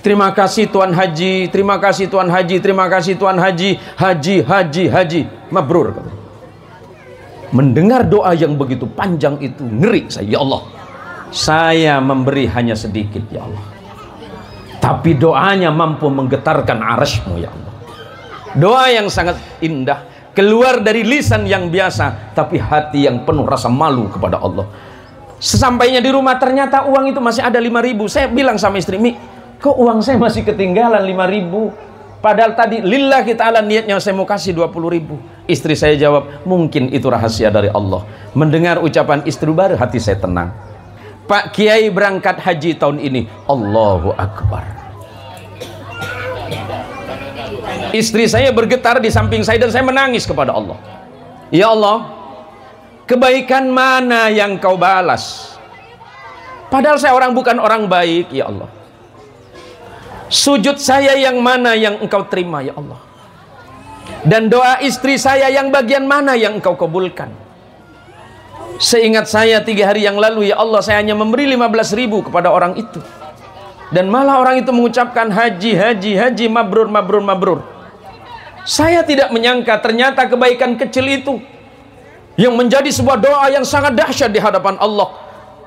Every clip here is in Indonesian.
Terima kasih Tuan Haji, terima kasih Tuan Haji, terima kasih Tuan Haji, haji, mabrur. Mendengar doa yang begitu panjang itu ngeri saya, ya Allah, saya memberi hanya sedikit ya Allah, tapi doanya mampu menggetarkan arasy-Mu ya Allah. Doa yang sangat indah, keluar dari lisan yang biasa, tapi hati yang penuh rasa malu kepada Allah. Sesampainya di rumah ternyata uang itu masih ada 5.000. Saya bilang sama istri, Mi, kok uang saya masih ketinggalan 5.000? Padahal tadi lillahi ta'ala niatnya saya mau kasih 20.000. Istri saya jawab, mungkin itu rahasia dari Allah. Mendengar ucapan istri baru hati saya tenang. Pak Kiai berangkat haji tahun ini, Allahu Akbar. Istri saya bergetar di samping saya dan saya menangis kepada Allah. Ya Allah, kebaikan mana yang Kau balas? Padahal saya bukan orang baik, ya Allah. Sujud saya yang mana yang Engkau terima, ya Allah? Dan doa istri saya yang bagian mana yang Engkau kabulkan? Seingat saya 3 hari yang lalu, ya Allah, saya hanya memberi 15.000 kepada orang itu. Dan malah orang itu mengucapkan haji, mabrur, mabrur, mabrur. Saya tidak menyangka ternyata kebaikan kecil itu yang menjadi sebuah doa yang sangat dahsyat di hadapan Allah.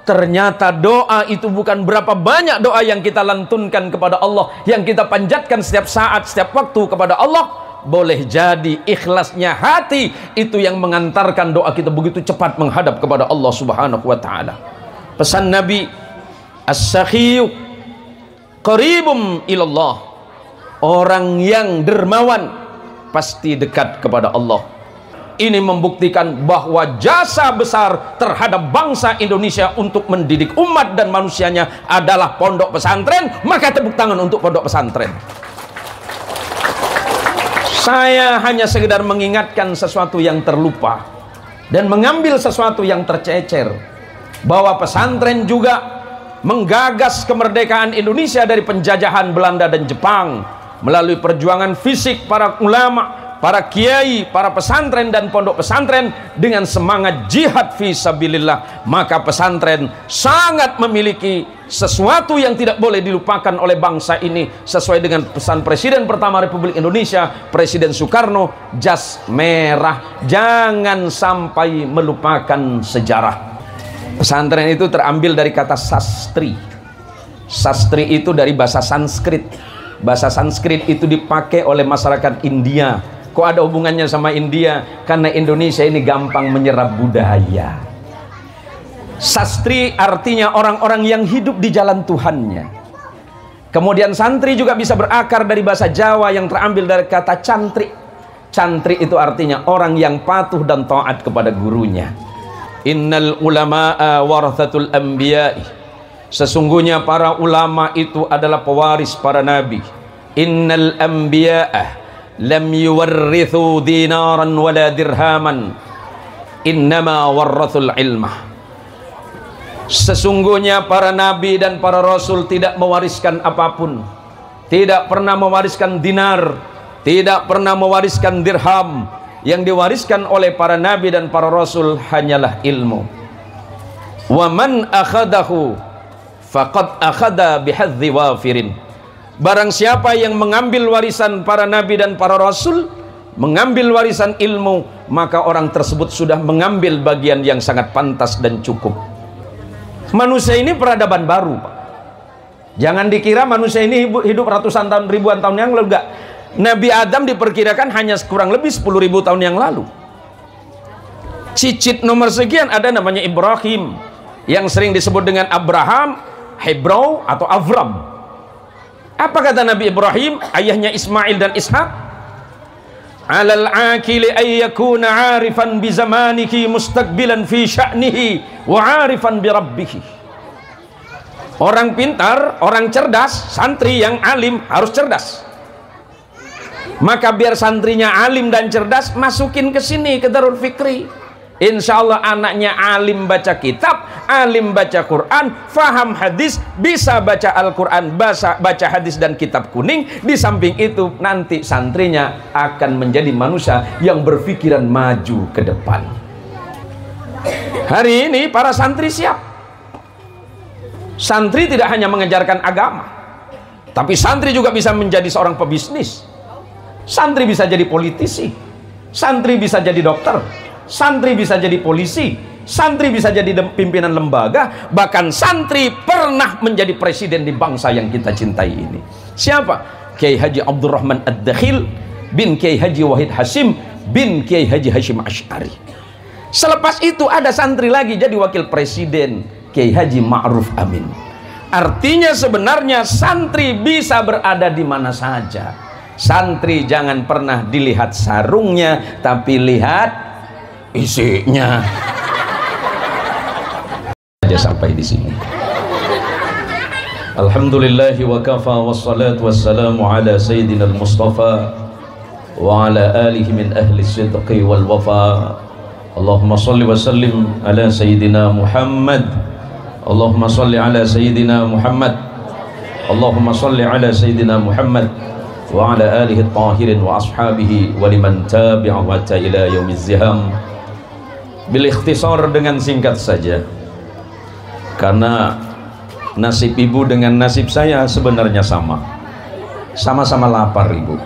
Ternyata doa itu bukan berapa banyak doa yang kita lantunkan kepada Allah, yang kita panjatkan setiap saat, setiap waktu kepada Allah. Boleh jadi ikhlasnya hati itu yang mengantarkan doa kita begitu cepat menghadap kepada Allah Subhanahu wa ta'ala. Pesan Nabi, as-sakhiyu qaribum ilallah. Orang yang dermawan pasti dekat kepada Allah. Ini membuktikan bahwa jasa besar terhadap bangsa Indonesia untuk mendidik umat dan manusianya adalah pondok pesantren. Maka tepuk tangan untuk pondok pesantren. Saya hanya sekedar mengingatkan sesuatu yang terlupa dan mengambil sesuatu yang tercecer, bahwa pesantren juga menggagas kemerdekaan Indonesia dari penjajahan Belanda dan Jepang melalui perjuangan fisik para ulama, para kiai, para pesantren dan pondok pesantren dengan semangat jihad fi sabilillah. Maka pesantren sangat memiliki sesuatu yang tidak boleh dilupakan oleh bangsa ini, sesuai dengan pesan Presiden pertama Republik Indonesia, Presiden Soekarno, jas merah, jangan sampai melupakan sejarah. Pesantren itu terambil dari kata sastri. Sastri itu dari bahasa Sanskrit. Bahasa Sanskrit itu dipakai oleh masyarakat India. Kok ada hubungannya sama India? Karena Indonesia ini gampang menyerap budaya. Sastri artinya orang-orang yang hidup di jalan Tuhannya. Kemudian santri juga bisa berakar dari bahasa Jawa yang terambil dari kata cantri. Cantri itu artinya orang yang patuh dan taat kepada gurunya. Innal ulama'a warathatul anbiya'i. Sesungguhnya para ulama itu adalah pewaris para nabi. Innal anbiya'a lam yuwarrithu dinaran wala dirhaman, innama warrathul ilmah. Sesungguhnya para nabi dan para rasul tidak mewariskan apapun, tidak pernah mewariskan dinar, tidak pernah mewariskan dirham. Yang diwariskan oleh para nabi dan para rasul hanyalah ilmu. Wa man akhadahu faqad akhada bihadzi wafirin. Barang siapa yang mengambil warisan para nabi dan para rasul, mengambil warisan ilmu, maka orang tersebut sudah mengambil bagian yang sangat pantas dan cukup. Manusia ini peradaban baru, Pak. Jangan dikira manusia ini hidup ratusan tahun, ribuan tahun yang lalu. Enggak. Nabi Adam diperkirakan hanya kurang lebih 10.000 tahun yang lalu. Cicit nomor sekian ada namanya Ibrahim, yang sering disebut dengan Abraham, Hebrau atau Avram. Apa kata Nabi Ibrahim, ayahnya Ismail dan Ishak? Alal akili ayyakuna arifan bi zamanihi mustaqbilan fi sya'nihi wa arifan bi rabbih. Orang pintar, orang cerdas, santri yang alim harus cerdas. Maka biar santrinya alim dan cerdas, masukin ke sini ke Darul Fikri. Insya Allah anaknya alim baca kitab, alim baca Quran, faham hadis, bisa baca Al-Quran, baca hadis dan kitab kuning. Di samping itu nanti santrinya akan menjadi manusia yang berpikiran maju ke depan. Hari ini para santri siap. Santri tidak hanya mengajarkan agama, Tapi santri juga bisa menjadi seorang pebisnis, santri bisa jadi politisi, santri bisa jadi dokter, santri bisa jadi polisi, santri bisa jadi pimpinan lembaga, bahkan santri pernah menjadi presiden di bangsa yang kita cintai ini. Siapa? Kiai Haji Abdurrahman Ad-Dakhil bin Kiai Haji Wahid Hasim bin Kiai Haji Hashim Asy'ari. Selepas itu ada santri lagi jadi wakil presiden, Kiai Haji Ma'ruf Amin. Artinya sebenarnya santri bisa berada di mana saja. Santri jangan pernah dilihat sarungnya, tapi lihat isinya. Saja sampai di sini. Alhamdulillahi wa kafa wassalatu wassalamu ala sayyidina al-Mustafa wa ala alihi min ahli sidqi wal wafa. Allahumma salli wa sallim ala sayyidina Muhammad. Allahumma salli ala sayyidina Muhammad. Allahumma salli ala sayyidina Muhammad wa ala alihi at-tahirin wa ashabihi wa liman tabi'a wa ta ila yaumiz ziham. Bil ikhtisar, dengan singkat saja, karena nasib ibu dengan nasib saya sebenarnya sama. Sama-sama lapar ibu.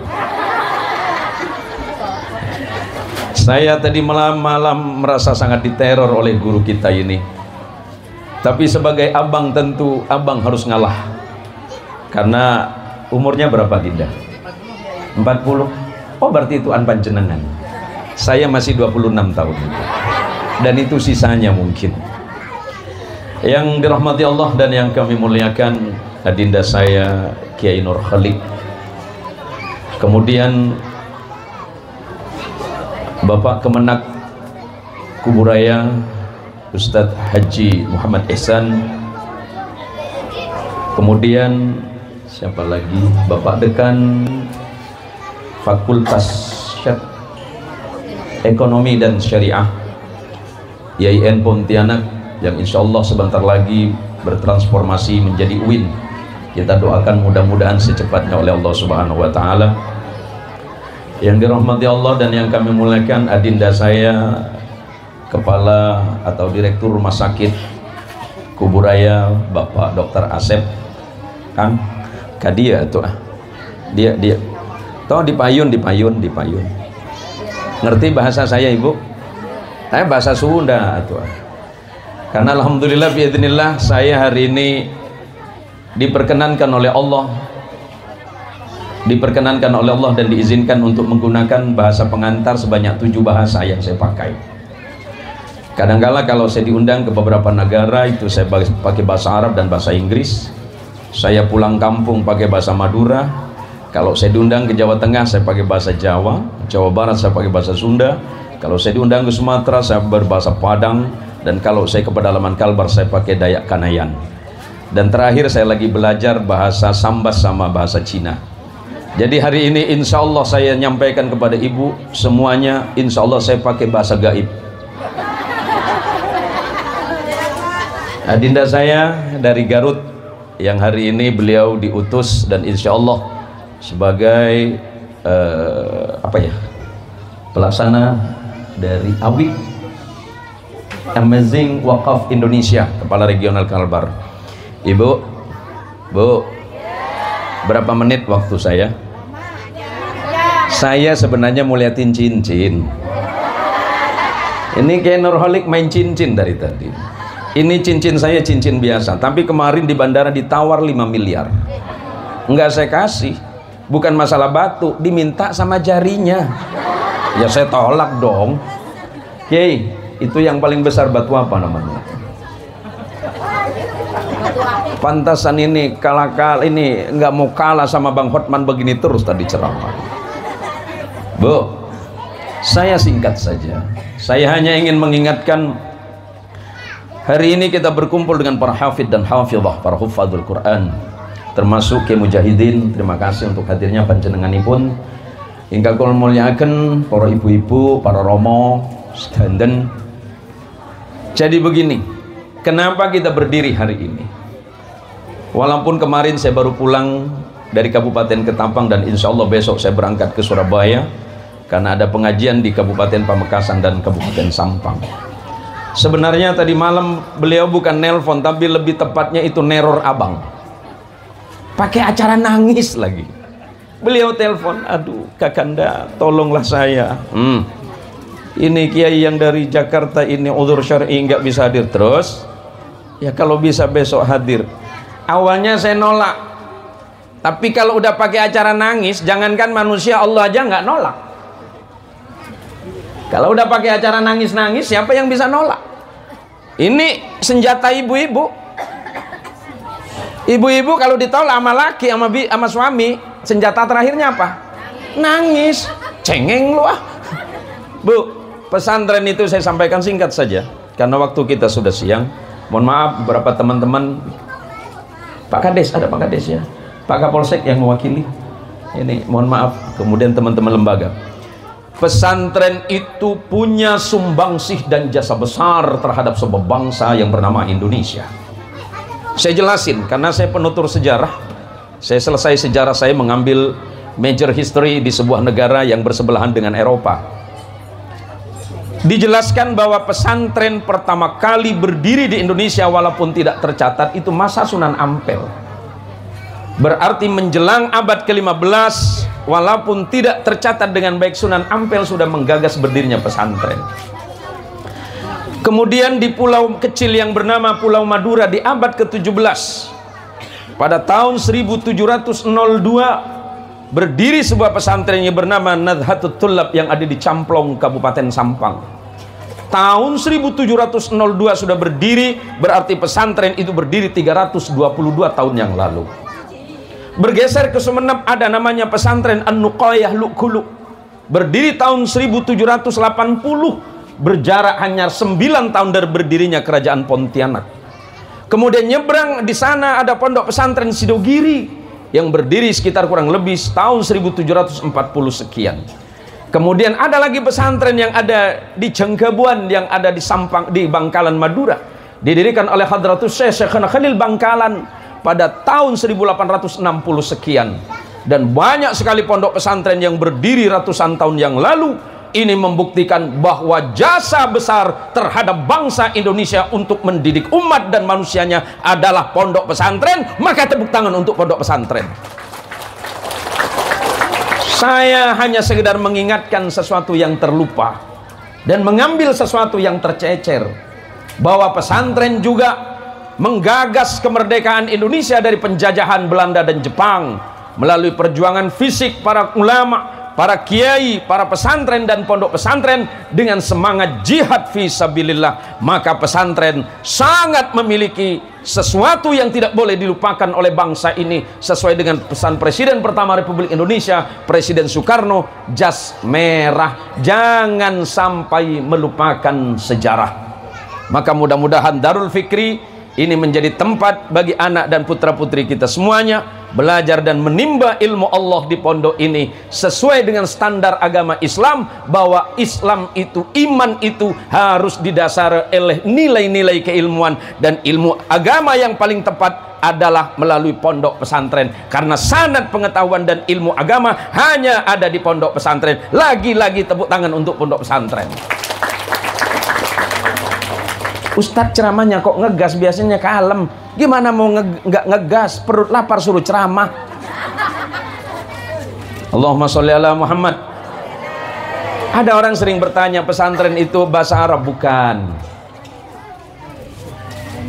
Saya tadi malam merasa sangat diteror oleh guru kita ini. Tapi sebagai abang tentu abang harus ngalah. Karena umurnya berapa Dinda? 40. Oh berarti itu panjenengan. Saya masih 26 tahun. Dan itu sisanya mungkin. Yang dirahmati Allah dan yang kami muliakan, adinda saya Kiai Nur Khalid. Kemudian Bapak Kemenak Kuburaya Ustadz Haji Muhammad Ihsan. Kemudian siapa lagi? Bapak Dekan Fakultas Ekonomi dan Syariah YIN Pontianak, yang insya Allah sebentar lagi bertransformasi menjadi UIN. Kita doakan mudah-mudahan secepatnya oleh Allah Subhanahu wa Ta'ala. Yang dirahmati Allah dan yang kami muliakan, adinda saya Kepala atau Direktur Rumah Sakit Kuburaya Bapak Dr. Asep Kang Kadia tuh dia toh dipayun ngerti bahasa saya ibu? Saya bahasa Sunda tuh. Karena alhamdulillah biidznillah saya hari ini diperkenankan oleh Allah dan diizinkan untuk menggunakan bahasa pengantar sebanyak 7 bahasa yang saya pakai. Kadangkala kalau saya diundang ke beberapa negara itu saya pakai bahasa Arab dan bahasa Inggris. Saya pulang kampung pakai bahasa Madura. Kalau saya diundang ke Jawa Tengah saya pakai bahasa Jawa, Jawa Barat saya pakai bahasa Sunda. Kalau saya diundang ke Sumatera saya berbahasa Padang, dan kalau saya ke pedalaman Kalbar saya pakai Dayak Kanayan. Dan terakhir saya lagi belajar bahasa Sambas sama bahasa Cina. Jadi hari ini insya Allah saya nyampaikan kepada ibu semuanya, insya Allah saya pakai bahasa gaib. Adinda saya dari Garut yang hari ini beliau diutus dan insya Allah sebagai pelaksana dari AWI Amazing Wakaf Indonesia, Kepala Regional Kalbar. Ibu, Bu, berapa menit waktu saya? Saya sebenarnya mau liatin cincin. Ini kayak Nurholik main cincin dari tadi. Ini cincin saya cincin biasa, tapi kemarin di bandara ditawar 5 miliar. Enggak saya kasih. Bukan masalah batu, diminta sama jarinya. Ya saya tolak dong. Kiai, itu yang paling besar batu apa namanya? Pantasan ini ini nggak mau kalah sama Bang Hotman begini terus tadi ceramah. Bu, saya singkat saja. Saya hanya ingin mengingatkan, hari ini kita berkumpul dengan para hafidh dan hafidhah, para hufadzul Quran, termasuk Kiai Mujahidin. Terima kasih untuk hadirnya panjenenganipun. Hingga kula muliakan para ibu-ibu, para romo, standen. Jadi begini, kenapa kita berdiri hari ini? Walaupun kemarin saya baru pulang dari Kabupaten Ketapang dan insya Allah besok saya berangkat ke Surabaya karena ada pengajian di Kabupaten Pamekasan dan Kabupaten Sampang. Sebenarnya tadi malam beliau bukan nelpon, tapi lebih tepatnya itu neror abang. pakai acara nangis lagi. Beliau telepon, aduh Kakanda tolonglah saya, ini kiai yang dari Jakarta ini uzur syar'i nggak bisa hadir. Terus ya kalau bisa besok hadir. Awalnya saya nolak, tapi kalau udah pakai acara nangis, jangankan manusia, Allah aja nggak nolak. Kalau udah pakai acara nangis-nangis, siapa yang bisa nolak? Ini senjata ibu-ibu. Ibu-ibu kalau ditolak sama laki, sama suami, senjata terakhirnya apa? Nangis. Cengeng lu ah. Bu, pesantren itu saya sampaikan singkat saja, karena waktu kita sudah siang. Mohon maaf beberapa teman-teman. Pak Kades, ada Pak Kades ya, Pak Kapolsek yang mewakili ini, mohon maaf. Kemudian teman-teman lembaga, pesantren itu punya sumbangsih dan jasa besar terhadap sebuah bangsa yang bernama Indonesia. Saya jelasin karena saya penutur sejarah. Saya selesai sejarah saya mengambil major history di sebuah negara yang bersebelahan dengan Eropa. Dijelaskan bahwa pesantren pertama kali berdiri di Indonesia walaupun tidak tercatat itu masa Sunan Ampel. Berarti menjelang abad ke-15 walaupun tidak tercatat dengan baik, Sunan Ampel sudah menggagas berdirinya pesantren. Kemudian di pulau kecil yang bernama Pulau Madura di abad ke-17 pada tahun 1702 berdiri sebuah pesantren yang bernama Nadhatut Tullab yang ada di Camplong, Kabupaten Sampang. Tahun 1702 sudah berdiri, berarti pesantren itu berdiri 322 tahun yang lalu. Bergeser ke Sumeneb ada namanya pesantren An-Nuqayah Lukulu, berdiri tahun 1780, berjarak hanya 9 tahun dari berdirinya kerajaan Pontianak. Kemudian nyebrang di sana ada pondok pesantren Sidogiri yang berdiri sekitar kurang lebih tahun 1740 sekian. Kemudian ada lagi pesantren yang ada di Jenggabuan yang ada di Sampang, di Bangkalan Madura, didirikan oleh Hadratus Syekh Khalil Bangkalan pada tahun 1860 sekian. Dan banyak sekali pondok pesantren yang berdiri ratusan tahun yang lalu. Ini membuktikan bahwa jasa besar terhadap bangsa Indonesia untuk mendidik umat dan manusianya adalah pondok pesantren. Maka tepuk tangan untuk pondok pesantren. Saya hanya sekedar mengingatkan sesuatu yang terlupa dan mengambil sesuatu yang tercecer, bahwa pesantren juga menggagas kemerdekaan Indonesia dari penjajahan Belanda dan Jepang melalui perjuangan fisik para ulama, para kiai, para pesantren dan pondok pesantren dengan semangat jihad fi sabilillah. Maka pesantren sangat memiliki sesuatu yang tidak boleh dilupakan oleh bangsa ini, sesuai dengan pesan Presiden pertama Republik Indonesia, Presiden Soekarno, jas merah, jangan sampai melupakan sejarah. Maka mudah-mudahan Darul Fikri ini menjadi tempat bagi anak dan putra-putri kita semuanya belajar dan menimba ilmu Allah di pondok ini sesuai dengan standar agama Islam, bahwa Islam itu, iman itu harus didasari oleh nilai-nilai keilmuan, dan ilmu agama yang paling tepat adalah melalui pondok pesantren, karena sanad pengetahuan dan ilmu agama hanya ada di pondok pesantren. Lagi-lagi tepuk tangan untuk pondok pesantren. Ustadz ceramahnya kok ngegas, biasanya kalem. Gimana mau nggak ngegas? Perut lapar suruh ceramah. Allahumma sholli ala Muhammad. Ada orang sering bertanya, pesantren itu bahasa Arab? Bukan.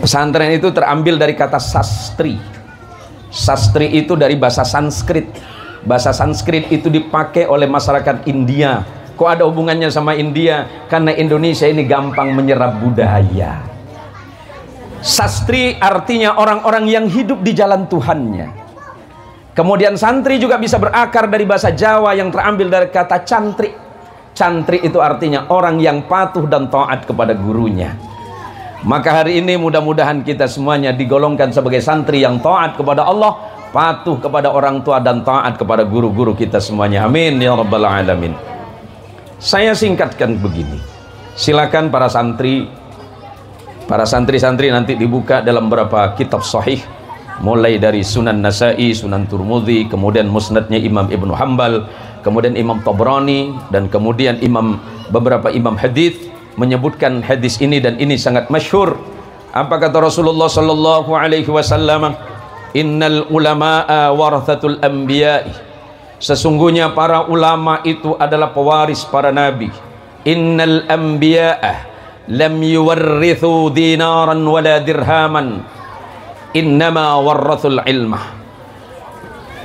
Pesantren itu terambil dari kata sastri. Sastri itu dari bahasa Sanskrit. Bahasa Sanskrit itu dipakai oleh masyarakat India. Kok ada hubungannya sama India? Karena Indonesia ini gampang menyerap budaya. Sastri artinya orang-orang yang hidup di jalan Tuhannya. Kemudian santri juga bisa berakar dari bahasa Jawa yang terambil dari kata cantri. Cantri itu artinya orang yang patuh dan taat kepada gurunya. Maka hari ini mudah-mudahan kita semuanya digolongkan sebagai santri yang taat kepada Allah, patuh kepada orang tua, dan taat kepada guru-guru kita semuanya. Amin ya rabbal alamin. Saya singkatkan begini, silakan para santri-santri nanti dibuka dalam beberapa kitab sahih, mulai dari Sunan Nasai, Sunan Turmudi, kemudian Musnadnya Imam Ibnu Hanbal, kemudian Imam Tabrani, dan kemudian beberapa imam hadis menyebutkan hadis ini, dan ini sangat masyhur. Apa kata Rasulullah sallallahu alaihi wasallam? Innal ulama'a warathatul anbiya'i, sesungguhnya para ulama itu adalah pewaris para nabi. Innal anbiya'a lam yuwarrithu dinaran wala dirhaman, innama warrathul ilmah.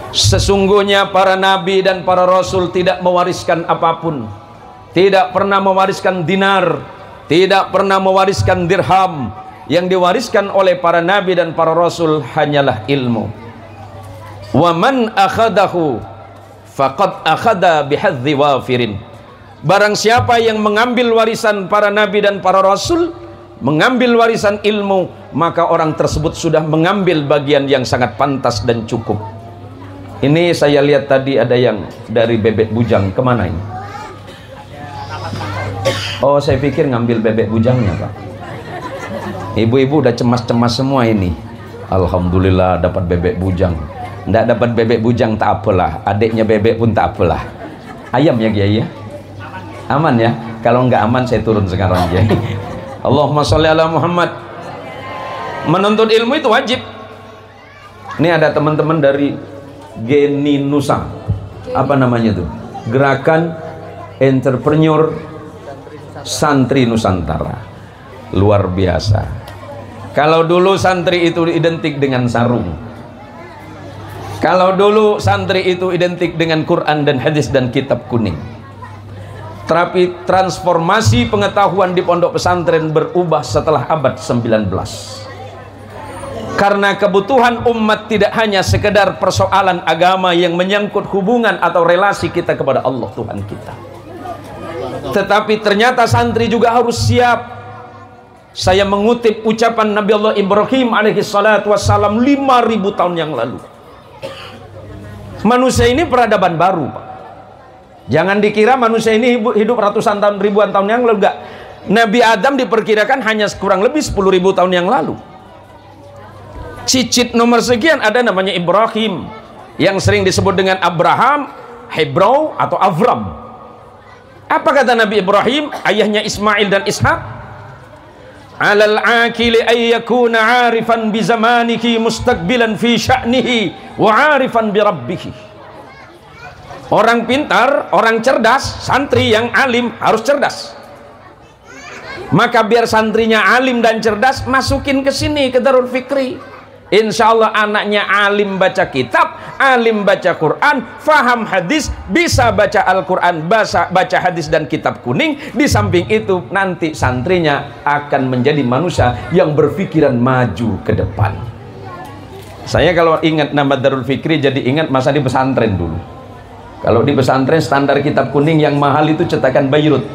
Sesungguhnya para nabi dan para rasul tidak mewariskan apapun, tidak pernah mewariskan dinar, tidak pernah mewariskan dirham. Yang diwariskan oleh para nabi dan para rasul hanyalah ilmu. Wa man akhadahu faqad akhada bihadzi wafirin. Barang siapa yang mengambil warisan para nabi dan para rasul, mengambil warisan ilmu, maka orang tersebut sudah mengambil bagian yang sangat pantas dan cukup. Ini saya lihat tadi ada yang dari Bebek Bujang. Kemana ini? Oh, saya pikir ngambil bebek bujangnya, Pak. Ibu-ibu udah cemas-cemas semua ini. Alhamdulillah dapat bebek bujang. Nggak dapat bebek bujang tak apalah, adiknya bebek pun tak apalah. Ayam ya Kiai ya? Aman ya? Kalau nggak aman saya turun sekarang Kiai. Allahumma sholli ala Muhammad. Menuntut ilmu itu wajib. Ini ada teman-teman dari Geni Nusa. Apa namanya tuh? Gerakan Entrepreneur Santri Nusantara. Luar biasa. Kalau dulu santri itu identik dengan sarung, kalau dulu santri itu identik dengan Quran dan hadis dan kitab kuning. Tapi transformasi pengetahuan di pondok pesantren berubah setelah abad 19. Karena kebutuhan umat tidak hanya sekedar persoalan agama yang menyangkut hubungan atau relasi kita kepada Allah Tuhan kita, tetapi ternyata santri juga harus siap. Saya mengutip ucapan Nabi Allah Ibrahim alaihi salatu wassalam 5.000 tahun yang lalu. Manusia ini peradaban baru, Pak. Jangan dikira manusia ini hidup ratusan tahun, ribuan tahun yang lalu. Enggak. Nabi Adam diperkirakan hanya kurang lebih 10.000 tahun yang lalu. Cicit nomor sekian ada namanya Ibrahim, yang sering disebut dengan Abraham, Hebrau atau Avram. Apa kata Nabi Ibrahim, ayahnya Ismail dan Ishak? Alal akili ayyakuna arifan bi zamanihi mustaqbilan fi sya'nihi wa arifan bi rabbih. Orang pintar, orang cerdas, santri yang alim harus cerdas. Maka biar santrinya alim dan cerdas, masukin ke sini ke Darul Fikri. Insya Allah anaknya alim baca kitab, alim baca Quran, faham hadis, bisa baca Al-Quran, baca hadis dan kitab kuning. Di samping itu nanti santrinya akan menjadi manusia yang berpikiran maju ke depan. Saya kalau ingat nama Darul Fikri jadi ingat masa di pesantren dulu. Kalau di pesantren standar kitab kuning yang mahal itu cetakan Bayrut,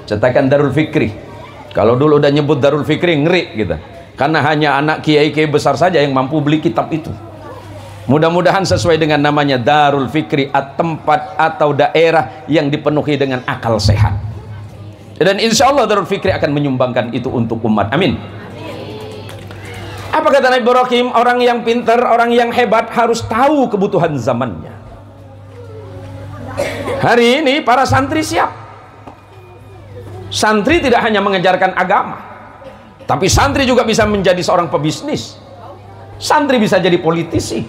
cetakan Darul Fikri. Kalau dulu udah nyebut Darul Fikri ngeri gitu, karena hanya anak kiai-kiai besar saja yang mampu beli kitab itu. Mudah-mudahan sesuai dengan namanya Darul Fikri, tempat atau daerah yang dipenuhi dengan akal sehat. Dan insya Allah Darul Fikri akan menyumbangkan itu untuk umat. Amin. Apa kata Nabi Ibrahim? Orang yang pintar, orang yang hebat harus tahu kebutuhan zamannya. Hari ini para santri siap. Santri tidak hanya mengajarkan agama, tapi santri juga bisa menjadi seorang pebisnis. Santri bisa jadi politisi,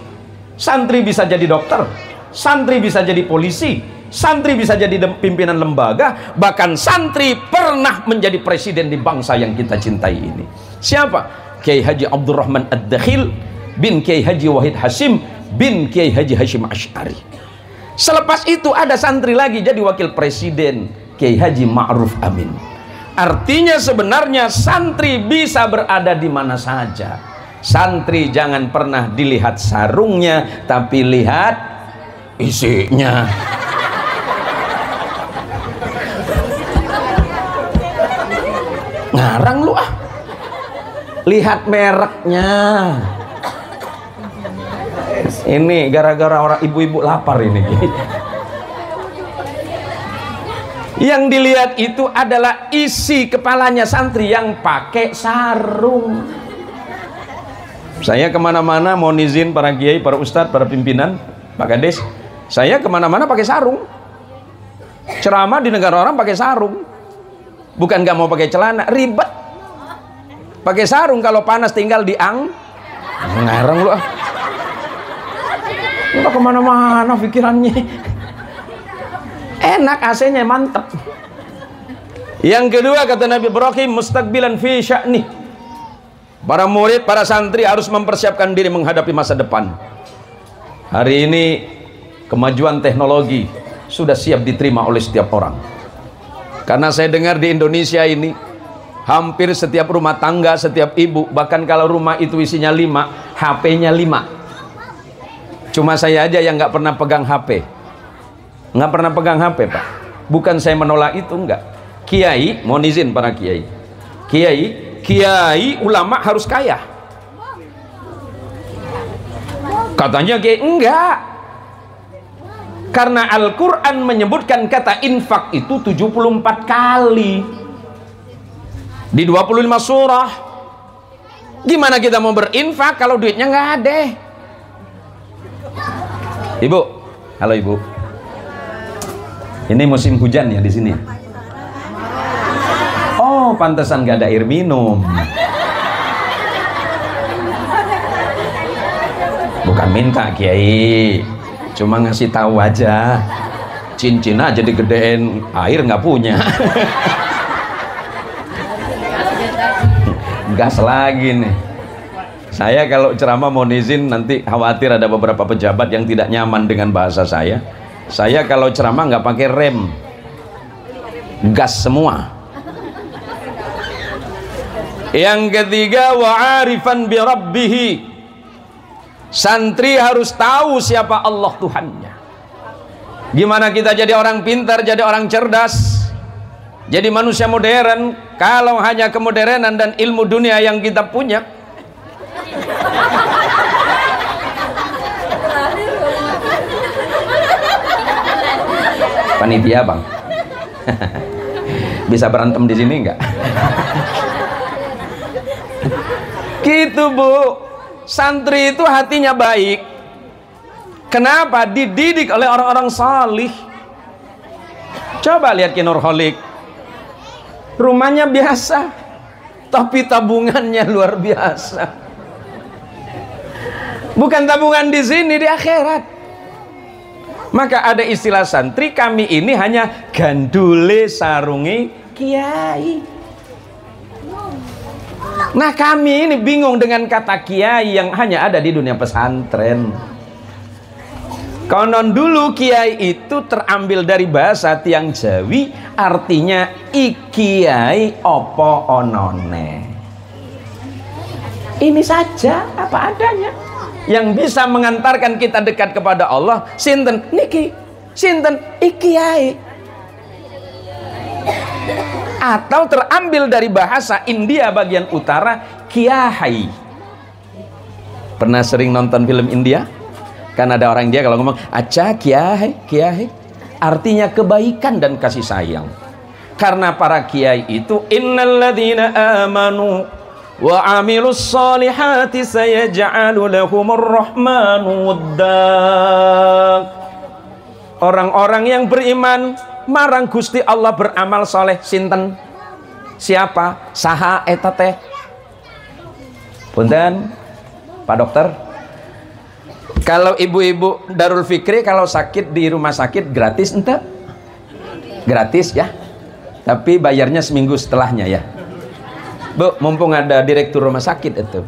santri bisa jadi dokter, santri bisa jadi polisi, santri bisa jadi pimpinan lembaga, bahkan santri pernah menjadi presiden di bangsa yang kita cintai ini. Siapa? Kiai Haji Abdurrahman Ad-Dakhil bin Kiai Haji Wahid Hasim bin Kiai Haji Hashim Asy'ari. Selepas itu ada santri lagi jadi wakil presiden, Kiai Haji Ma'ruf Amin. Artinya sebenarnya santri bisa berada di mana saja. Santri jangan pernah dilihat sarungnya, tapi lihat isinya. Ngarang lu ah. Lihat mereknya. Ini gara-gara orang ibu-ibu lapar ini. Yang dilihat itu adalah isi kepalanya santri yang pakai sarung. Saya kemana-mana mohon izin para kiai, para ustadz, para pimpinan, Pak Kades, saya kemana-mana pakai sarung. Ceramah di negara orang pakai sarung. Bukan nggak mau pakai celana, ribet. Pakai sarung, kalau panas tinggal ngarang lu ah. Enggak kemana-mana pikirannya. Enak, AC-nya mantap. Yang kedua kata Nabi Ibrahim, mustaqbilan fi sya'ni. Para murid, para santri harus mempersiapkan diri menghadapi masa depan. Hari ini kemajuan teknologi sudah siap diterima oleh setiap orang. Karena saya dengar di Indonesia ini hampir setiap rumah tangga, setiap ibu, bahkan kalau rumah itu isinya 5, HP-nya 5. Cuma saya aja yang nggak pernah pegang HP. Nggak pernah pegang HP, Pak. Bukan saya menolak itu, enggak. Kiai, mohon izin para kiai. Kiai ulama harus kaya. Katanya kiai, enggak. Karena Al-Quran menyebutkan kata infak itu 74 kali di 25 surah. Gimana kita mau berinfak kalau duitnya nggak ada? Ibu, halo Ibu. Ini musim hujan ya di sini. Oh, pantesan nggak ada air minum. Bukan minta Kiai, cuma ngasih tahu aja. Cincin aja digedein, air nggak punya. Gas lagi nih. Saya kalau ceramah mohon izin, nanti khawatir ada beberapa pejabat yang tidak nyaman dengan bahasa saya. Saya kalau ceramah nggak pakai rem, gas semua. Yang ketiga, wa'arifan bi rabbihi. Santri harus tahu siapa Allah Tuhannya. Gimana kita jadi orang pintar, jadi orang cerdas, jadi manusia modern, kalau hanya kemodernan dan ilmu dunia yang kita punya? Panitia Bang. Bisa berantem di sini enggak? Gitu Bu. Santri itu hatinya baik. Kenapa? Dididik oleh orang-orang salih. Coba lihat Ki Nurholik. Rumahnya biasa, tapi tabungannya luar biasa. Bukan tabungan di sini, di akhirat. Maka ada istilah santri, kami ini hanya gandule sarungi kiai. Nah kami ini bingung dengan kata kiai yang hanya ada di dunia pesantren. Konon dulu kiai itu terambil dari bahasa Tiang Jawi, artinya ikiai opo onone. Ini saja apa adanya. Yang bisa mengantarkan kita dekat kepada Allah, sinten niki, sinten ikiai. Atau terambil dari bahasa India bagian utara, kiahai. Pernah sering nonton film India? Kan ada orang India kalau ngomong acha kiahai, kiahai, artinya kebaikan dan kasih sayang. Karena para kiai itu innalladzina amanu wa amilus solihati sayaj'alu lahumur rahmanu wudda. Orang-orang yang beriman marang Gusti Allah beramal soleh, sinten? Siapa? Saha eta teh? Punten Pak Dokter, kalau ibu-ibu Darul Fikri kalau sakit di rumah sakit gratis ente? Gratis ya, tapi bayarnya seminggu setelahnya ya. Bu, mumpung ada direktur rumah sakit itu,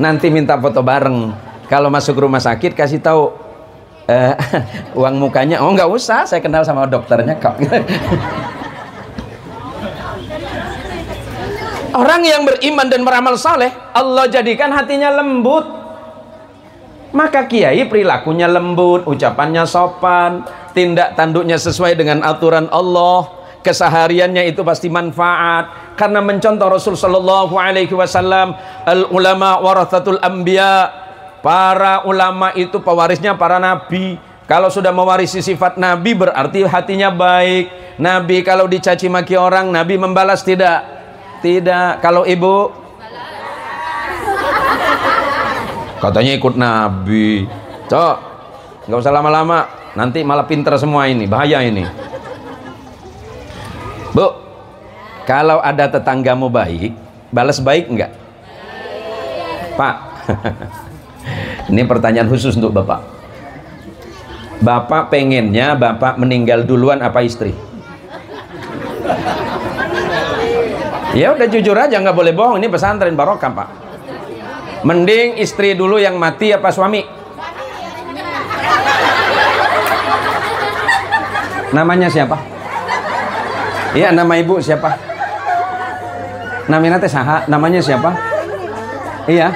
nanti minta foto bareng. Kalau masuk rumah sakit kasih tahu uang mukanya. Oh nggak usah, saya kenal sama dokternya kok. Orang yang beriman dan beramal saleh, Allah jadikan hatinya lembut. Maka kiai perilakunya lembut, ucapannya sopan, tindak tanduknya sesuai dengan aturan Allah, kesehariannya itu pasti manfaat karena mencontoh Rasul sallallahu alaihi wasallam, al ulama warathatul anbiya. Para ulama itu pewarisnya para nabi. Kalau sudah mewarisi sifat nabi berarti hatinya baik. Nabi kalau dicaci maki orang, nabi membalas tidak? Tidak. Kalau ibu katanya ikut nabi. Cok, nggak usah lama-lama, nanti malah pinter semua ini, bahaya ini. Bu, kalau ada tetanggamu baik, balas baik enggak? Pak, ini pertanyaan khusus untuk Bapak. Bapak pengennya bapak meninggal duluan apa istri? Ya udah jujur aja, nggak boleh bohong, ini pesantren barokah Pak. Mending istri dulu yang mati apa suami? Namanya siapa? Iya, nama ibu siapa? Namanya teh saha? Namanya siapa? Iya.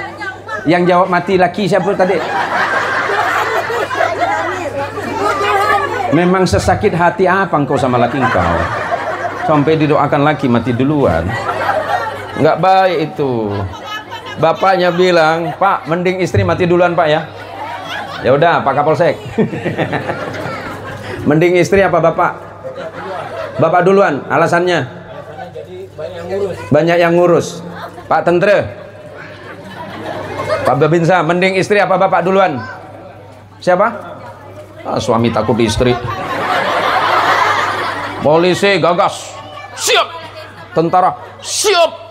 Yang jawab mati laki siapa tadi? Memang sesakit hati apa engkau sama laki engkau? Sampai didoakan laki mati duluan. Nggak baik itu. Bapaknya bilang, Pak, mending istri mati duluan Pak ya. Ya udah, Pak Kapolsek. Mending istri apa bapak? Bapak duluan. Alasannya? Banyak yang ngurus. Pak Tentre, Pak Babinsa, mending istri apa bapak duluan? Siapa? Suami takut istri. Polisi gagas, siap. Tentara siap.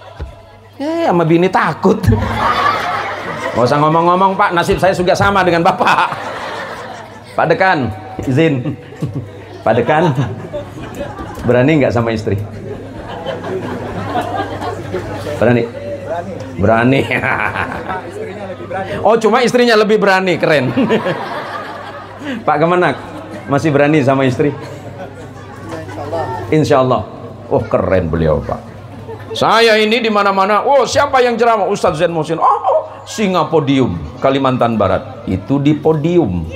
Sama bini takut. Gak usah ngomong-ngomong Pak, nasib saya juga sama dengan bapak. Pak Dekan, izin. Pak Dekan, berani nggak sama istri? Berani? Berani. Oh, cuma istrinya lebih berani, keren. Pak Kemenak, masih berani sama istri? Insya Allah. Oh, keren beliau Pak. Saya ini di mana-mana. Oh, siapa yang ceramah? Ustadz Zain Muhsin. Oh, Singa Podium, Kalimantan Barat. Itu di podium.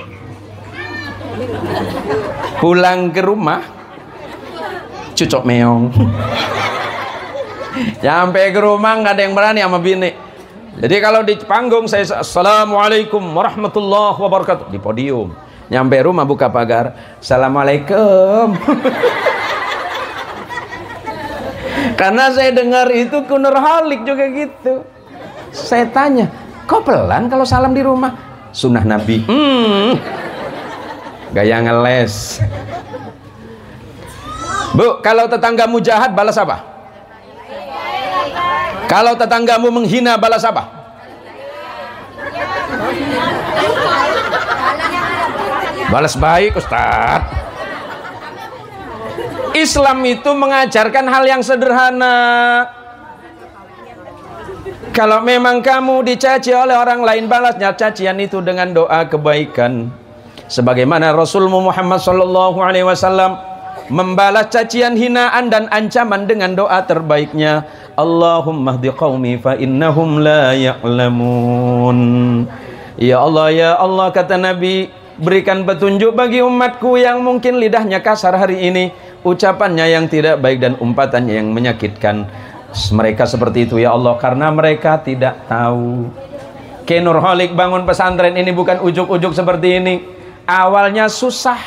Pulang ke rumah cucok meong. Sampai ke rumah nggak ada yang berani sama bini. Jadi kalau di panggung saya assalamualaikum warahmatullahi wabarakatuh di podium. Nyampe rumah buka pagar, assalamualaikum. Karena saya dengar itu Nurhalik juga gitu. Saya tanya, kok pelan kalau salam di rumah? Sunnah Nabi. Gaya ngeles. Bu, kalau tetanggamu jahat balas apa? Kalau tetanggamu menghina balas apa? Balas baik, Ustaz. Islam itu mengajarkan hal yang sederhana. Kalau memang kamu dicaci oleh orang lain, balasnya cacian itu dengan doa kebaikan. Sebagaimana Rasulullah Muhammad SAW membalas cacian, hinaan dan ancaman dengan doa terbaiknya, Allahumma hdi qaumi fa innahum la ya'lamun. Ya Allah kata Nabi, berikan petunjuk bagi umatku yang mungkin lidahnya kasar hari ini, ucapannya yang tidak baik dan umpatannya yang menyakitkan. Mereka seperti itu ya Allah, karena mereka tidak tahu. Nurhalik bangun pesantren ini bukan ujuk-ujuk seperti ini. Awalnya susah,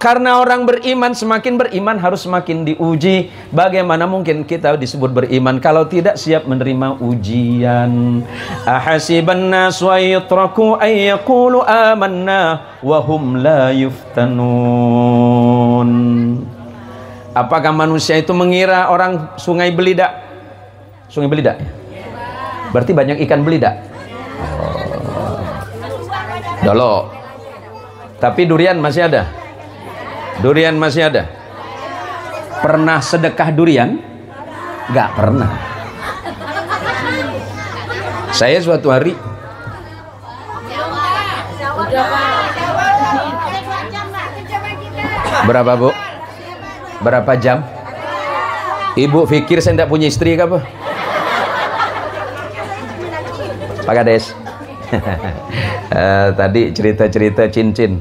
karena orang beriman semakin beriman harus semakin diuji. Bagaimana mungkin kita disebut beriman kalau tidak siap menerima ujian? Ahasiban nasu ayyatraku ayyaqulu amanna wa hum la yuftanun. Apakah manusia itu mengira orang sungai Belidak? Sungai Belidak? Berarti banyak ikan belidak. Dolo. Tapi durian masih ada. Durian masih ada. Pernah sedekah durian? Gak pernah. Saya suatu hari berapa Bu? Berapa jam? Ibu pikir saya tidak punya istri apa? Pak Kades. Tadi cerita-cerita cincin.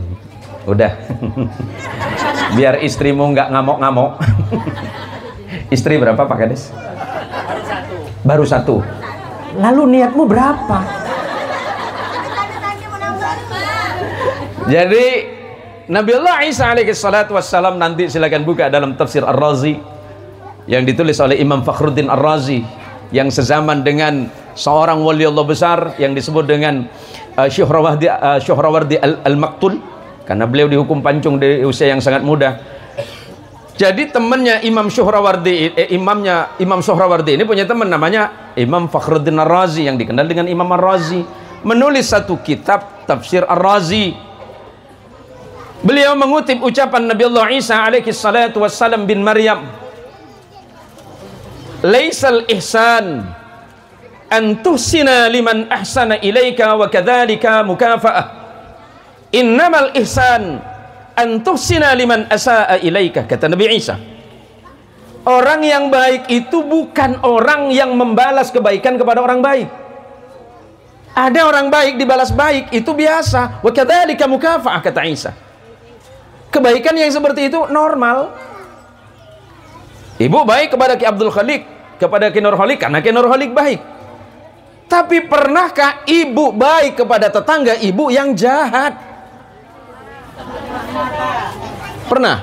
Udah. Biar istrimu nggak ngamuk-ngamuk. Istri berapa Pak Kades? Baru satu. Lalu niatmu berapa? Jadi Nabiullah Isa alaihi salatu wassalam, nanti silakan buka dalam tafsir Ar-Razi yang ditulis oleh Imam Fakhruddin Ar-Razi, yang sezaman dengan seorang wali Allah besar yang disebut dengan Syuhrawardi Al-Maktul, karena beliau dihukum pancung di usia yang sangat muda. Jadi temannya Imam Syuhrawardi, Imam Syuhrawardi ini punya teman namanya Imam Fakhruddin Ar-Razi yang dikenal dengan Imam Ar-Razi, menulis satu kitab tafsir Ar-Razi Beliau mengutip ucapan Nabi Allah Isa alaihi salatu wassalam bin Maryam, "Laisal ihsan an tuhsina liman ahsana ilaika wa kadzalika mukafa'ah. Innamal ihsan an tuhsina liman asaa ilaika," kata Nabi Isa. Orang yang baik itu bukan orang yang membalas kebaikan kepada orang baik. Ada orang baik dibalas baik, itu biasa. Wa kadzalika mukafa'ah, kata Isa. Kebaikan yang seperti itu normal. Ibu baik kepada Ki Abdul Khalik, kepada Ki Nur Khalik, karena Ki Nur Khalik baik. Tapi pernahkah ibu baik kepada tetangga ibu yang jahat? Pernah?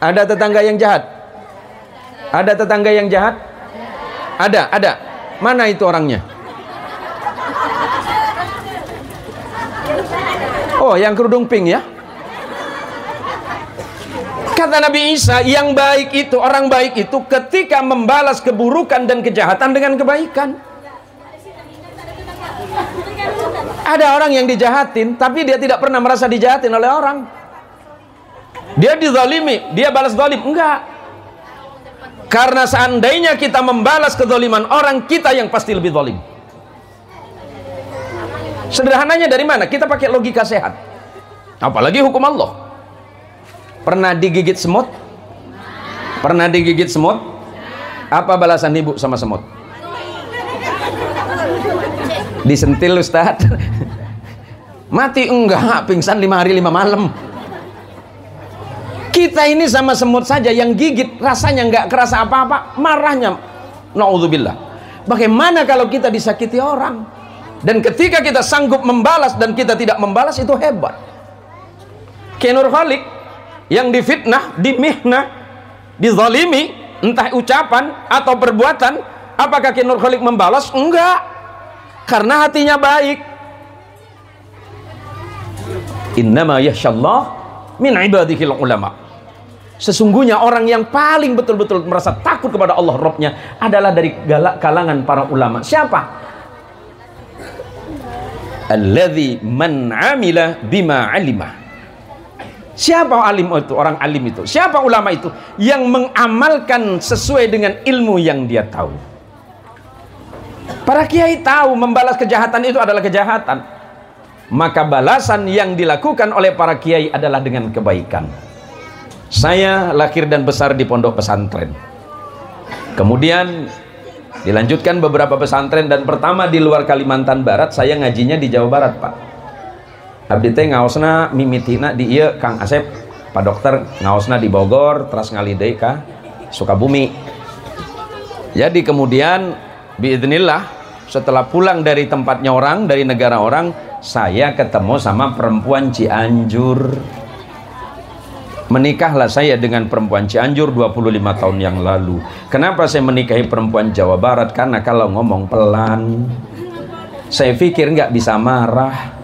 Ada tetangga yang jahat? Ada tetangga yang jahat? Ada. Mana itu orangnya? Oh, yang kerudung pink ya? Kata Nabi Isa, yang baik itu, orang baik itu ketika membalas keburukan dan kejahatan dengan kebaikan. Ada orang yang dijahatin, tapi dia tidak pernah merasa dijahatin oleh orang. Dia dizalimi, dia balas zalim. Enggak. Karena seandainya kita membalas kezaliman orang, kita yang pasti lebih zalim. Sederhananya dari mana? Kita pakai logika sehat. Apalagi hukum Allah. Pernah digigit semut? Pernah digigit semut? Apa balasan ibu sama semut? Disentil, Ustaz. Mati? Enggak, pingsan 5 hari 5 malam. Kita ini sama semut saja, yang gigit rasanya enggak kerasa apa-apa, marahnya naudzubillah. Bagaimana kalau kita disakiti orang? Dan ketika kita sanggup membalas dan kita tidak membalas, itu hebat. Ki Nur Khalik yang difitnah, dimihna, dizalimi, entah ucapan atau perbuatan, apakah Ki Nur Khalik membalas? Enggak, karena hatinya baik. Innama yakhshallah min ibadihil ulama. Sesungguhnya orang yang paling betul-betul merasa takut kepada Allah Rabbnya adalah dari kalangan para ulama. Siapa? Alladzi man amila bima alimah. Siapa alim itu? Orang alim itu. Siapa ulama itu? Yang mengamalkan sesuai dengan ilmu yang dia tahu. Para kiai tahu membalas kejahatan itu adalah kejahatan. Maka balasan yang dilakukan oleh para kiai adalah dengan kebaikan. Saya lahir dan besar di pondok pesantren. Kemudian dilanjutkan beberapa pesantren, dan pertama di luar Kalimantan Barat, saya ngajinya di Jawa Barat, Pak. Abdi teh ngaosna mimitina di ieu Kang Asep, Pak Dokter ngaosna di Bogor, terus ngalidei ka Sukabumi. Jadi kemudian biidznillah setelah pulang dari tempatnya orang, dari negara orang, saya ketemu sama perempuan Cianjur. Menikahlah saya dengan perempuan Cianjur 25 tahun yang lalu. Kenapa saya menikahi perempuan Jawa Barat? Karena kalau ngomong pelan, saya pikir nggak bisa marah.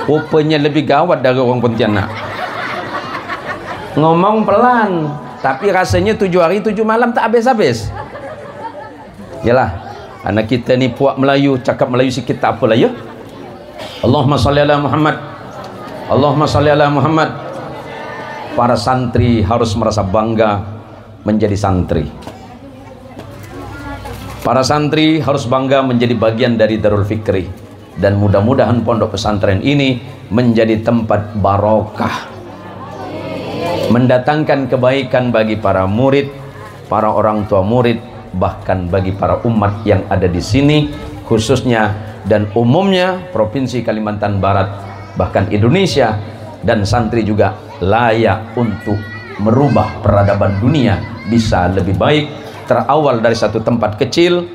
Rupanya lebih gawat dari orang Pontianak. Ngomong pelan, tapi rasanya 7 hari 7 malam tak habis-habis. Yalah, anak kita ni puak Melayu, cakap Melayu sikit tak apalah ya. Allahumma salli ala Muhammad. Allahumma salli ala Muhammad. Para santri harus merasa bangga menjadi santri. Para santri harus bangga menjadi bagian dari Darul Fikri. Dan mudah-mudahan pondok pesantren ini menjadi tempat barokah, mendatangkan kebaikan bagi para murid, para orang tua murid, bahkan bagi para umat yang ada di sini, khususnya dan umumnya Provinsi Kalimantan Barat, bahkan Indonesia, dan santri juga layak untuk merubah peradaban dunia bisa lebih baik, terawal dari satu tempat kecil,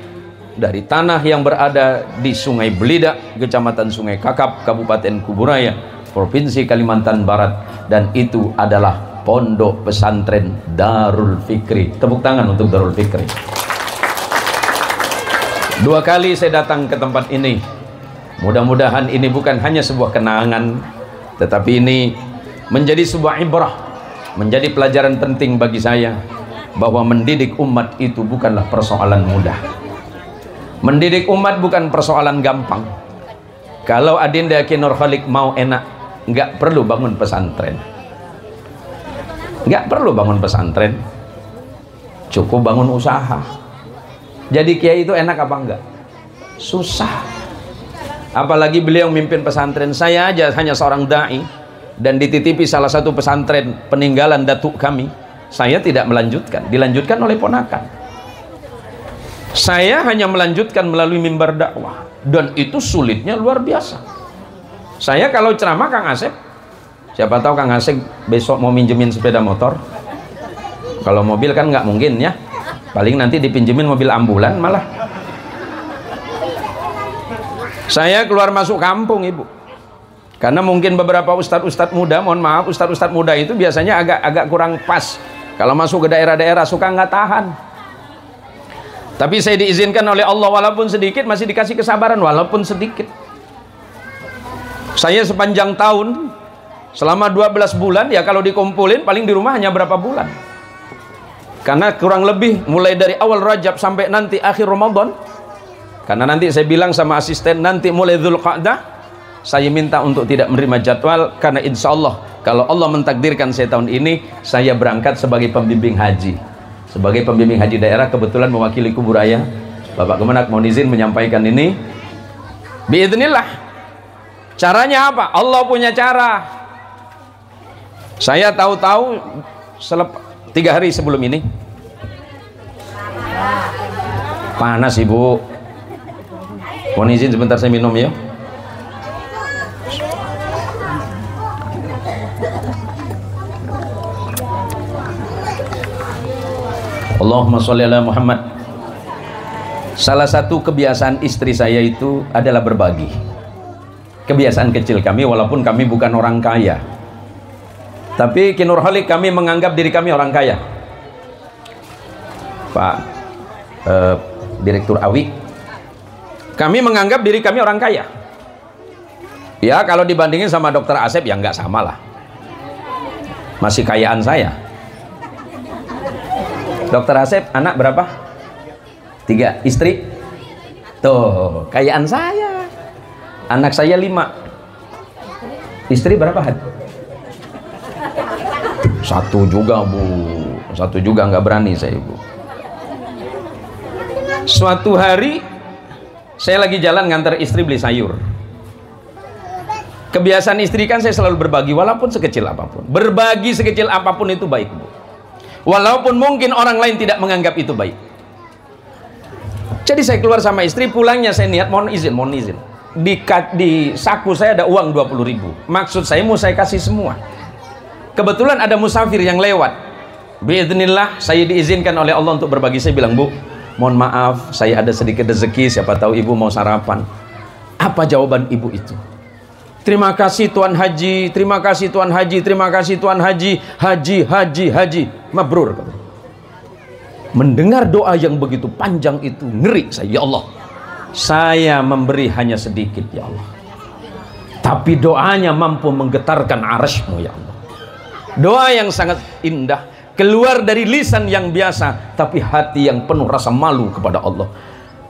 dari tanah yang berada di Sungai Belidak, Kecamatan Sungai Kakap, Kabupaten Kuburaya, Provinsi Kalimantan Barat, dan itu adalah pondok pesantren Darul Fikri. Tepuk tangan untuk Darul Fikri. 2 kali saya datang ke tempat ini. Mudah-mudahan ini bukan hanya sebuah kenangan, tetapi ini menjadi sebuah ibrah, menjadi pelajaran penting bagi saya, bahwa mendidik umat itu bukanlah persoalan mudah. Mendidik umat bukan persoalan gampang. Kalau Adinda Ki Nur Khalik mau enak, nggak perlu bangun pesantren, nggak perlu bangun pesantren, cukup bangun usaha. Jadi kiai itu enak apa enggak? Susah. Apalagi beliau mimpin pesantren. Saya aja hanya seorang dai dan dititipi salah satu pesantren peninggalan datuk kami, saya tidak melanjutkan, dilanjutkan oleh ponakan. Saya hanya melanjutkan melalui mimbar dakwah, dan itu sulitnya luar biasa. Saya kalau ceramah Kang Asep, siapa tahu Kang Asep besok mau minjemin sepeda motor. Kalau mobil kan nggak mungkin ya, paling nanti dipinjemin mobil ambulan malah. Saya keluar masuk kampung ibu, karena mungkin beberapa ustadz-ustadz muda, mohon maaf, ustadz-ustadz muda itu biasanya agak kurang pas kalau masuk ke daerah-daerah, suka nggak tahan. Tapi saya diizinkan oleh Allah, walaupun sedikit masih dikasih kesabaran, walaupun sedikit. Saya sepanjang tahun selama 12 bulan ya, kalau dikumpulin paling di rumah hanya berapa bulan, karena kurang lebih mulai dari awal Rajab sampai nanti akhir Ramadan. Karena nanti saya bilang sama asisten, nanti mulai Dzulqa'dah saya minta untuk tidak menerima jadwal, karena insya Allah kalau Allah mentakdirkan saya tahun ini, saya berangkat sebagai pembimbing haji, sebagai pembimbing haji daerah, kebetulan mewakili Kuburaya. Bapak Kemenak mohon izin menyampaikan ini biidznillah. Caranya apa? Allah punya cara. Saya tahu-tahu 3 hari sebelum ini panas ibu, mohon izin sebentar saya minum ya. Allahumma sholli ala Muhammad. Salah satu kebiasaan istri saya itu adalah berbagi. Kebiasaan kecil kami, walaupun kami bukan orang kaya, tapi Kinurholik kami menganggap diri kami orang kaya. Pak Direktur Awi, kami menganggap diri kami orang kaya. Ya kalau dibandingin sama Dokter Asep ya nggak sama lah, masih kayaan saya. Dokter Asep anak berapa? 3, istri tuh kayaan saya. Anak saya 5, istri berapa? 1 juga bu, 1 juga nggak berani saya bu. Suatu hari saya lagi jalan ngantar istri beli sayur. Kebiasaan istri kan saya selalu berbagi, walaupun sekecil apapun. Berbagi sekecil apapun itu baik bu, walaupun mungkin orang lain tidak menganggap itu baik. Jadi saya keluar sama istri, pulangnya saya niat mohon izin di saku saya ada uang 20.000. Maksud saya mau saya kasih semua. Kebetulan ada musafir yang lewat, biidznillah saya diizinkan oleh Allah untuk berbagi. Saya bilang, bu mohon maaf saya ada sedikit rezeki, siapa tahu ibu mau sarapan. Apa jawaban ibu itu? Terima kasih Tuan Haji, terima kasih Tuan Haji, terima kasih Tuan Haji, haji mabrur. Mendengar doa yang begitu panjang itu ngeri saya, ya Allah, saya memberi hanya sedikit ya Allah, tapi doanya mampu menggetarkan arasy-Mu ya Allah. Doa yang sangat indah, keluar dari lisan yang biasa, tapi hati yang penuh rasa malu kepada Allah.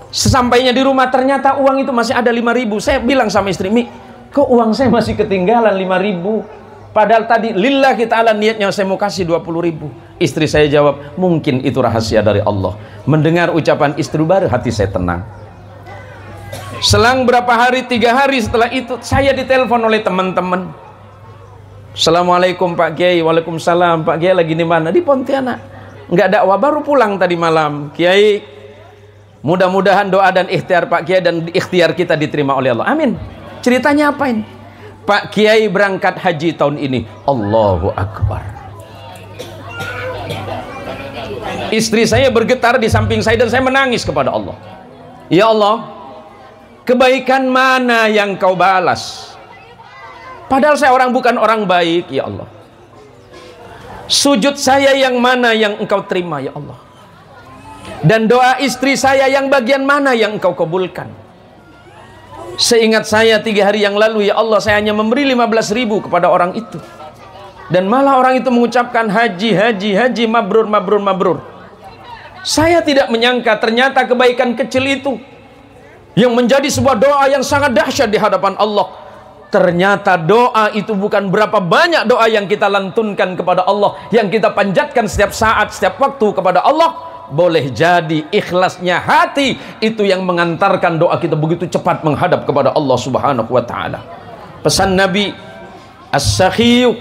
Sesampainya di rumah ternyata uang itu masih ada 5.000. Saya bilang sama istri, Mi, kok uang saya masih ketinggalan 5.000? Padahal tadi lillahi ta'ala niatnya saya mau kasih 20.000. Istri saya jawab, mungkin itu rahasia dari Allah. Mendengar ucapan istri baru hati saya tenang. Selang berapa hari, 3 hari setelah itu saya ditelepon oleh teman-teman. Assalamualaikum Pak Kiai. Waalaikumsalam. Pak Kiai lagi di mana? Di Pontianak. Nggak dakwah, baru pulang tadi malam. Kiai, mudah-mudahan doa dan ikhtiar Pak Kiai dan ikhtiar kita diterima oleh Allah. Amin. Ceritanya apa ini? Pak Kiai berangkat haji tahun ini. Allahu Akbar. Istri saya bergetar di samping saya dan saya menangis kepada Allah. Ya Allah, kebaikan mana yang Kau balas? Padahal saya bukan orang baik, ya Allah. Sujud saya yang mana yang Engkau terima, ya Allah? Dan doa istri saya yang bagian mana yang Engkau kabulkan? Seingat saya 3 hari yang lalu, ya Allah, saya hanya memberi 15.000 kepada orang itu, dan malah orang itu mengucapkan haji, mabrur, mabrur, mabrur. Saya tidak menyangka ternyata kebaikan kecil itu yang menjadi sebuah doa yang sangat dahsyat di hadapan Allah. ternyata doa itu bukan berapa banyak doa yang kita lantunkan kepada Allah, yang kita panjatkan setiap saat, setiap waktu kepada Allah. Boleh jadi ikhlasnya hati itu yang mengantarkan doa kita begitu cepat menghadap kepada Allah Subhanahu wa ta'ala. Pesan Nabi, as-sakhiyu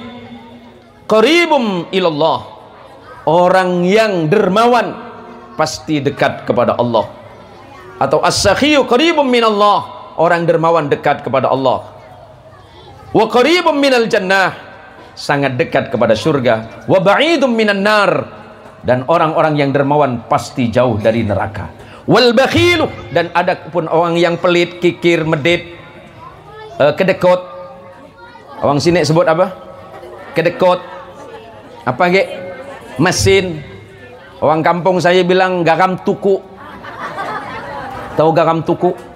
qaribum ilallah. Orang yang dermawan pasti dekat kepada Allah. Atau as-sakhiyu qaribum minallah. Orang dermawan dekat kepada Allah. Wa qaribum minal jannah, sangat dekat kepada surga. Wa ba'idum minan nar, dan orang-orang yang dermawan pasti jauh dari neraka. Wal bakhilu, dan ada pun orang yang pelit, kikir, medit, kedekut. Orang sini sebut apa? Kedekut. Apa ge? Mesin. Orang kampung saya bilang garam tuku. Tahu garam tuku?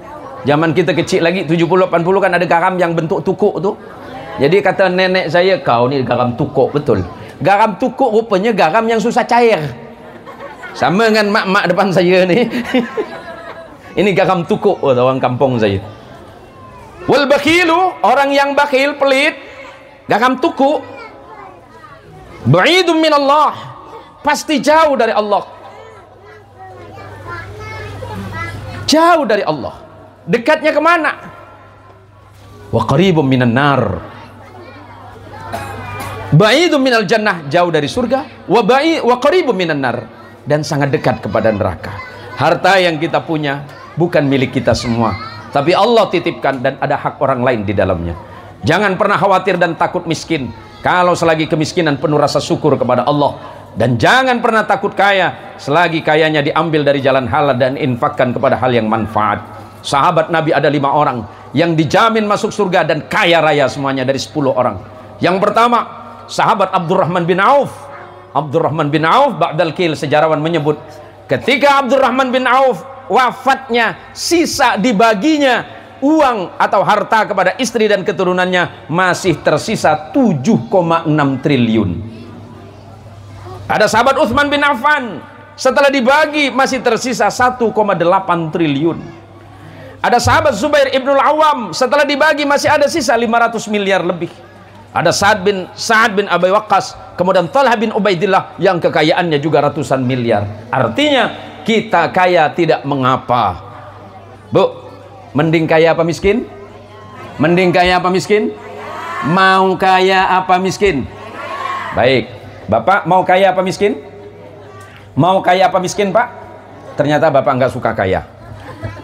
Zaman kita kecil lagi 70-80 kan ada garam yang bentuk tukuk tu. Jadi kata nenek saya, kau ni garam tukuk betul. Garam tukuk rupanya garam yang susah cair. Sama dengan mak-mak depan saya ni. Ini garam tukuk orang kampung saya. Wal bakhilu, orang yang bakhil, pelit, garam tukuk. Ba'idum minallah, pasti jauh dari Allah. Jauh dari Allah. Dekatnya kemana? Wa qaribum minan nar, ba'idum minal jannah, jauh dari surga. Wa qaribum minan nar, dan sangat dekat kepada neraka. Harta yang kita punya bukan milik kita semua, tapi Allah titipkan dan ada hak orang lain di dalamnya. Jangan pernah khawatir dan takut miskin, kalau selagi kemiskinan penuh rasa syukur kepada Allah. Dan jangan pernah takut kaya, selagi kayanya diambil dari jalan halal dan infakkan kepada hal yang manfaat. Sahabat Nabi ada 5 orang yang dijamin masuk surga dan kaya raya semuanya dari 10 orang. Yang pertama, sahabat Abdurrahman bin Auf. Abdurrahman bin Auf, ba'dal kil, sejarawan menyebut, ketika Abdurrahman bin Auf wafatnya, sisa dibaginya uang atau harta kepada istri dan keturunannya masih tersisa 7,6 triliun. Ada sahabat Utsman bin Affan, setelah dibagi masih tersisa 1,8 triliun. Ada sahabat Zubair ibnul Awam, setelah dibagi masih ada sisa 500 miliar lebih. Ada Sa'ad bin Abi Waqqas, kemudian Talha bin Ubaidillah yang kekayaannya juga ratusan miliar. Artinya kita kaya tidak mengapa. Bu, mending kaya apa miskin? Mending kaya apa miskin? Mau kaya apa miskin? Baik, Bapak mau kaya apa miskin? Mau kaya apa miskin, Pak? Ternyata Bapak nggak suka kaya.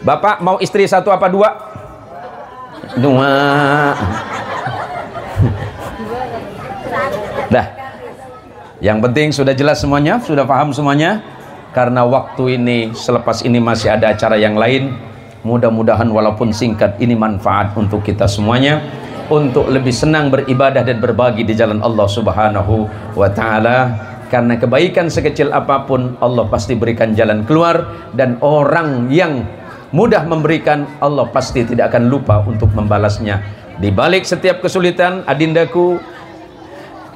Bapak mau istri 1 apa 2? 2. Dah. Yang penting sudah jelas semuanya, sudah paham semuanya. Karena waktu ini, selepas ini masih ada acara yang lain. Mudah-mudahan walaupun singkat, ini manfaat untuk kita semuanya, untuk lebih senang beribadah dan berbagi di jalan Allah Subhanahu wa ta'ala. Karena kebaikan sekecil apapun, Allah pasti berikan jalan keluar. Dan orang yang mudah memberikan, Allah pasti tidak akan lupa untuk membalasnya. Di balik setiap kesulitan, adindaku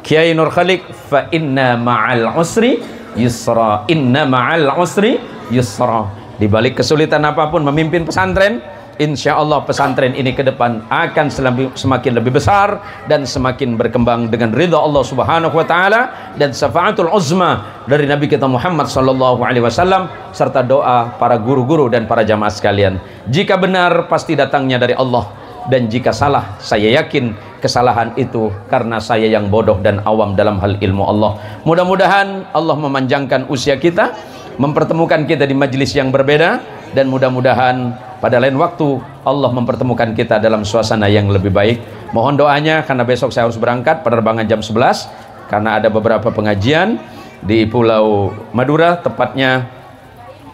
Kiai Nur Khalik, fa inna ma'al usri yusra, inna ma'al usri yusra. Di balik kesulitan apapun memimpin pesantren, insya Allah pesantren ini ke depan akan semakin lebih besar dan semakin berkembang dengan ridha Allah Subhanahu wa ta'ala dan syafaatul uzma dari Nabi kita Muhammad sallallahu alaihi wasallam, serta doa para guru-guru dan para jamaah sekalian. Jika benar pasti datangnya dari Allah, dan jika salah saya yakin kesalahan itu karena saya yang bodoh dan awam dalam hal ilmu Allah. Mudah-mudahan Allah memanjangkan usia kita, mempertemukan kita di majelis yang berbeda, dan mudah-mudahan pada lain waktu Allah mempertemukan kita dalam suasana yang lebih baik. Mohon doanya karena besok saya harus berangkat penerbangan jam 11 karena ada beberapa pengajian di Pulau Madura, tepatnya.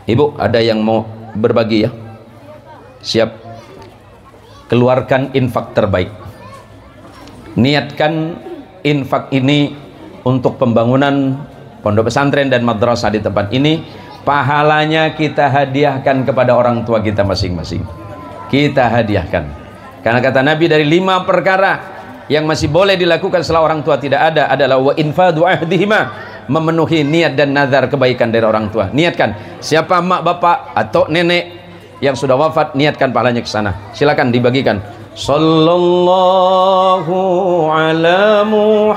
Ibu ada yang mau berbagi ya? Siap. Keluarkan infak terbaik. Niatkan infak ini untuk pembangunan pondok pesantren dan madrasah di tempat ini. Pahalanya kita hadiahkan kepada orang tua kita masing-masing. Kita hadiahkan. Karena kata Nabi, dari 5 perkara yang masih boleh dilakukan setelah orang tua tidak ada adalah wa infadu ahdihima, memenuhi niat dan nazar kebaikan dari orang tua. Niatkan. Siapa mak bapak atau nenek yang sudah wafat, niatkan pahalanya ke sana. Silakan dibagikan. sallallahu ala Muhammad,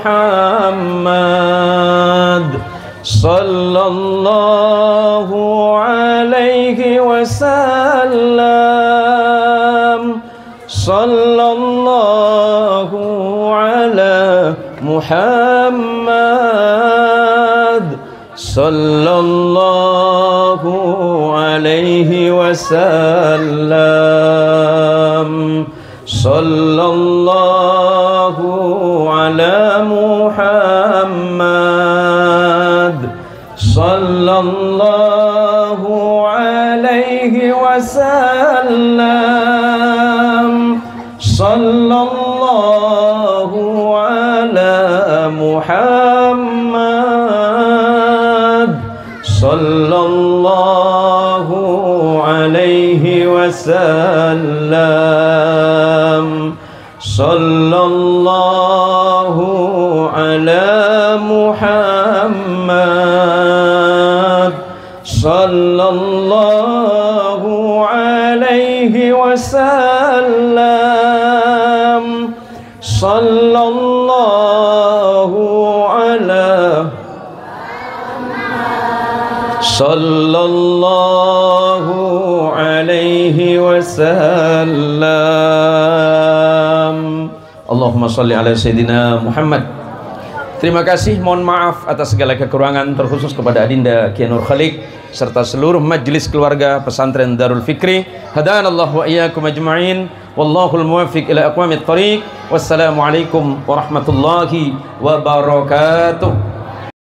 sallallahu alaihi wasallam, sallallahu ala Muhammad, sallallahu alaihi wasallam, sallallahu ala Muhammad, sallallahu alaihi wasallam, sallallahu ala Muhammad, sallallahu alaihi wasallam, sallallahu ala Muhammad, sallallahu alaihi wasallam, sallallahu ala sallallahu alaihi wasallam. Allahumma salli ala Sayyidina Muhammad. Terima kasih, mohon maaf atas segala kekurangan, terkhusus kepada Adinda Kiai Nur Khalik serta seluruh majelis keluarga pesantren Darul Fikri. Hadanallahu wa iyyakum ajma'in. Wallahul muwaffiq ila aqwamit thariq. Wassalamualaikum warahmatullahi wabarakatuh.